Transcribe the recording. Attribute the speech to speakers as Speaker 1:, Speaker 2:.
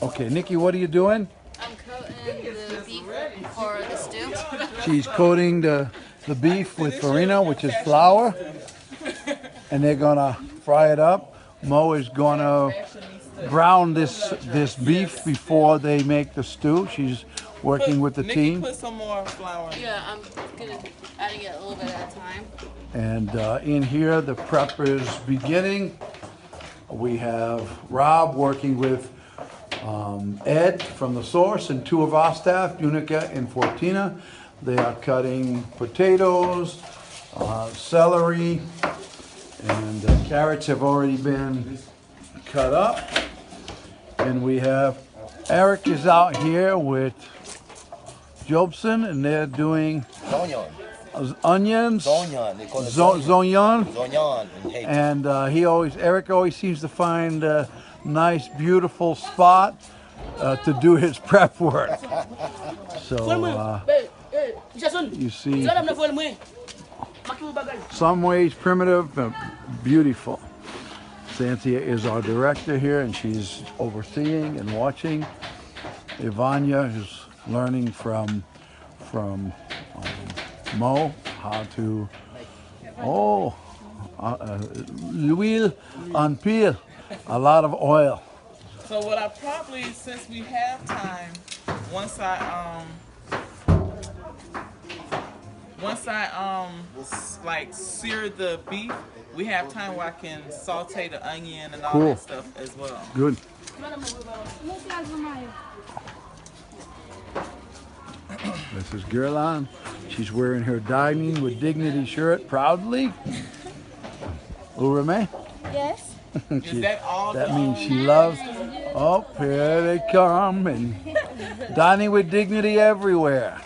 Speaker 1: Okay, Nikki, what are you doing?
Speaker 2: I'm coating the beef for the stew.
Speaker 1: She's coating the beef with farina, which is flour, and they're gonna fry it up. Mo is gonna brown this beef before they make the stew. She's working with the team.
Speaker 3: Put some more flour.
Speaker 2: Yeah, I'm gonna adding it a little bit at a time.
Speaker 1: And in here, the prep is beginning. We have Rob working with Ed from the source and two of our staff, Unica and Fortina. They are cutting potatoes, celery, and carrots have already been cut up. And we have Eric is out here with Jobson, and they're doing onions.
Speaker 4: Zonyan. They call it
Speaker 1: Zonyan.
Speaker 4: Zonyan in Haiti.
Speaker 1: And Eric always seems to find a nice, beautiful spot to do his prep work. So you see, some ways primitive, but beautiful. Cynthia is our director here, and she's overseeing and watching. Ivania is learning from Mo how to l'huile en pile, a lot of oil.
Speaker 3: So what I probably, since we have time, once I like sear the beef, we have time where I can saute the onion and all that stuff as well.
Speaker 1: Good. This is Gerlan. She's wearing her Dining with Dignity shirt proudly. Urame?
Speaker 2: Yes.
Speaker 3: Is that all?
Speaker 1: That means she loves. Oh, here they come, and Dining with Dignity everywhere.